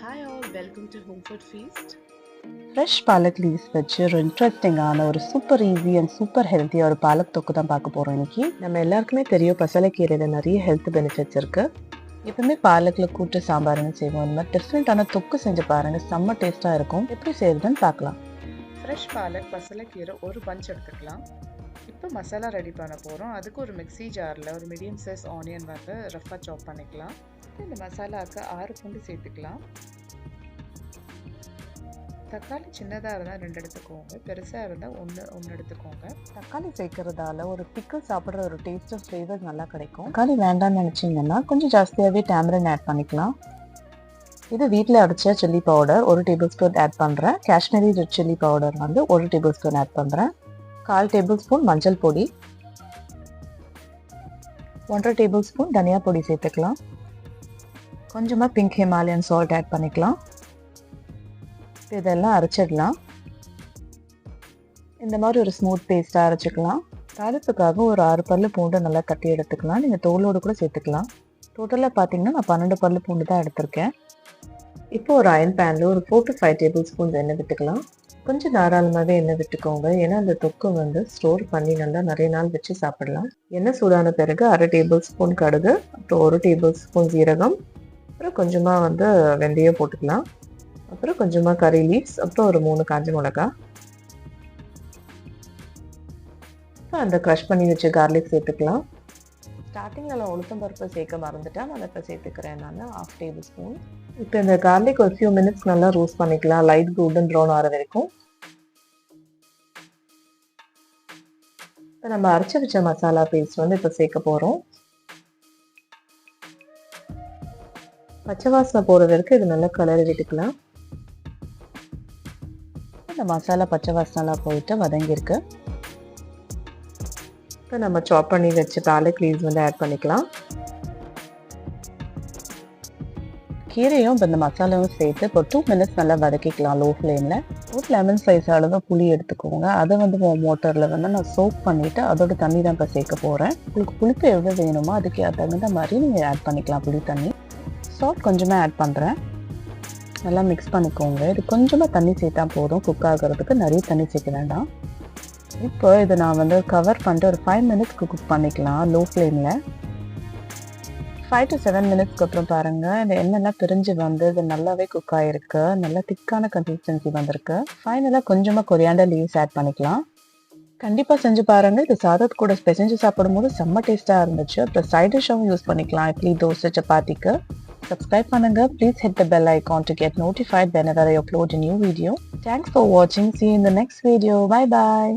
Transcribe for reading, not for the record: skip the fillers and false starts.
Hi all, welcome to Home Food Feast. Fresh palak leaves வச்சு ஒரு இன்ட்ரெஸ்டிங்கான ஒரு சூப்பர் ஈஸி அண்ட் சூப்பர் ஹெல்த்தியாக ஒரு பாலக் தொக்கு தான் பார்க்க போகிறோம் இன்னைக்கு. நம்ம எல்லாருக்குமே தெரியும் பசலைக்கீரையில் நிறைய ஹெல்த் பெனிஃபிட்ஸ் இருக்குது. எப்பவுமே பாலக்கில் கூட்டு சாம்பார்னு செய்வோம். இந்த மாதிரி டிஃப்ரெண்ட்டான தொக்கு செஞ்சு பாருங்கள், செம்ம டேஸ்ட்டாக இருக்கும். எப்படி செய்யறதுன்னு பார்க்கலாம். ஃப்ரெஷ் பாலக் பசலைக்கீரை ஒரு பஞ்ச் எடுத்துக்கலாம். இப்போ மசாலா ரெடி பண்ண போகிறோம். அதுக்கு ஒரு மிக்ஸி ஜாரில் ஒரு மீடியம் சைஸ் ஆனியன் வந்து ரஃபாக சாப் பண்ணிக்கலாம். இந்த மசாலாவுக்கு 6 பூண்டு சேர்த்துக்கலாம். தக்காளி சின்னதாக இருந்தால் 2 எடுத்துக்கோங்க, பெருசாக இருந்தால் ஒன்று எடுத்துக்கோங்க. தக்காளி சேர்க்கறதால ஒரு பிக்கல் சாப்பிட்ற ஒரு டேஸ்ட் ஆஃப் ஃப்ளேவர் நல்லா கிடைக்கும். தக்காளி வேண்டாம்னு நினச்சிங்கன்னா கொஞ்சம் ஜாஸ்தியாகவே டேமரின் ஆட் பண்ணிக்கலாம். இது வீட்டில் அரைச்ச chilli powder 1 tablespoon add பண்ணுறேன். காஷ்மீரி ரெட் சில்லி பவுடர் வந்து 1 டேபிள் ஸ்பூன் ஆட் பண்ணுறேன். 1/4 டேபிள் ஸ்பூன் மஞ்சள் பொடி, 1/2 டேபிள் ஸ்பூன் தனியா பொடி சேர்த்துக்கலாம். கொஞ்சமாக பிங்க் ஹிமாலயன் சால்ட் ஆட் பண்ணிக்கலாம். இதெல்லாம் அரைச்சிடலாம். இந்த மாதிரி ஒரு ஸ்மூத் பேஸ்ட்டாக அரைச்சிக்கலாம். தாளிப்புக்காக ஒரு 6 பல்லு பூண்டு நல்லா தட்டி எடுத்துக்கலாம். நீங்கள் தோலோடு கூட சேர்த்துக்கலாம். டோட்டலாக பார்த்தீங்கன்னா நான் 12 பல்லு பூண்டு தான் எடுத்திருக்கேன். இப்போ ஒரு அயன் பேனில் ஒரு 4 to 5 டேபிள் ஸ்பூன்ஸ் எண்ணெய் விட்டுக்கலாம். கொஞ்சம் தாராளமாகவே எண்ணெய் விட்டுக்கோங்க, ஏன்னா அந்த தொக்கு வந்து ஸ்டோர் பண்ணி நல்லா நிறைய நாள் வச்சு சாப்பிடலாம். எண்ணெய் சூடான பிறகு 1/2 டேபிள் ஸ்பூன் கடுகு, அப்புறம் 1 டேபிள் ஸ்பூன் ஜீரகம், அப்புறம் கொஞ்சமாக வந்து வெந்தயம் போட்டுக்கலாம். அப்புறம் கொஞ்சமாக கறி லீவ்ஸ், அப்புறம் ஒரு 3 காஞ்ச மிளகா. இப்போ அந்த க்ரஷ் பண்ணி வச்சு கார்லிக் சேர்த்துக்கலாம். ஸ்டார்டிங்கில் நான் உளுத்தம் பருப்பு சேர்க்க மறந்துட்டேன், நான் இப்போ சேர்த்துக்கிறேன். நான் 1/2 டேபிள் ஸ்பூன். இப்போ இந்த கார்லிக் ஒரு ஃபியூ மினிட்ஸ் நல்லா ரோஸ்ட் பண்ணிக்கலாம், லைட் கோல்டன் ப்ரௌன் ஆகிற வரைக்கும். இப்போ நம்ம அரைச்சி வச்ச மசாலா பேஸ்ட் வந்து இப்போ சேர்க்க போகிறோம். பச்சை வாசனை போகிற வரைக்கும் இது நல்லா கலரி விட்டுக்கலாம். இந்த மசாலா பச்சை வாசனைலாம் போயிட்டு வதங்கியிருக்கு. இப்போ நம்ம சாப் பண்ணி வச்ச பாலக் லீவ்ஸ் வந்து ஆட் பண்ணிக்கலாம். கீரையும் இப்போ இந்த மசாலாவும் சேர்த்து இப்போ 2 மினிட்ஸ் நல்லா வதக்கிக்கலாம் லோ ஃப்ளேமில். ஒரு லெமன் சைஸ் அளவு புளி எடுத்துக்கோங்க. அதை வந்து மோட்டரில் வந்து நான் சோக் பண்ணிவிட்டு அதோட தண்ணி தான் இப்போ சேர்க்க போகிறேன். உங்களுக்கு புளிப்பு எவ்வளோ வேணுமோ அதுக்கு தகுந்த மாதிரி நீங்கள் ஆட் பண்ணிக்கலாம் புளி தண்ணி. சால்ட் கொஞ்சமாக ஆட் பண்ணுறேன். நல்லா மிக்ஸ் பண்ணிக்கோங்க. இது கொஞ்சமாக தண்ணி சேர்த்தா போதும், குக் ஆகிறதுக்கு நிறைய தண்ணி சேர்க்க வேண்டாம். இப்போ இதை நான் வந்து கவர் பண்ணிட்டு ஒரு 5 மினிட்ஸ்க்கு குக் பண்ணிக்கலாம் லோ ஃப்ளேமில். 5 to 7 மினிட்ஸ்க்கு அப்புறம் பாருங்கள், இந்த எண்ணெய்லாம் பிரிஞ்சு வந்து இது நல்லாவே குக் ஆகிருக்கு. நல்லா திக்கான கன்சிஸ்டன்சி வந்திருக்கு. ஃபைனலாக கொஞ்சமாக கொரியாண்டர் லீவ்ஸ் ஆட் பண்ணிக்கலாம். கண்டிப்பாக செஞ்சு பாருங்கள். இது சாதத்து கூட பிசைஞ்சு சாப்பிடும்போது செம்ம டேஸ்ட்டாக இருந்துச்சு. அப்புறம் சைட் டிஷ்ஷாகவும் யூஸ் பண்ணிக்கலாம், இட்லி, தோசை, சப்பாத்திக்கு. Subscribe பண்ணுங்க. Please hit the bell icon to get notified whenever I upload a new video. Thanks for watching. See you in the next video. Bye bye.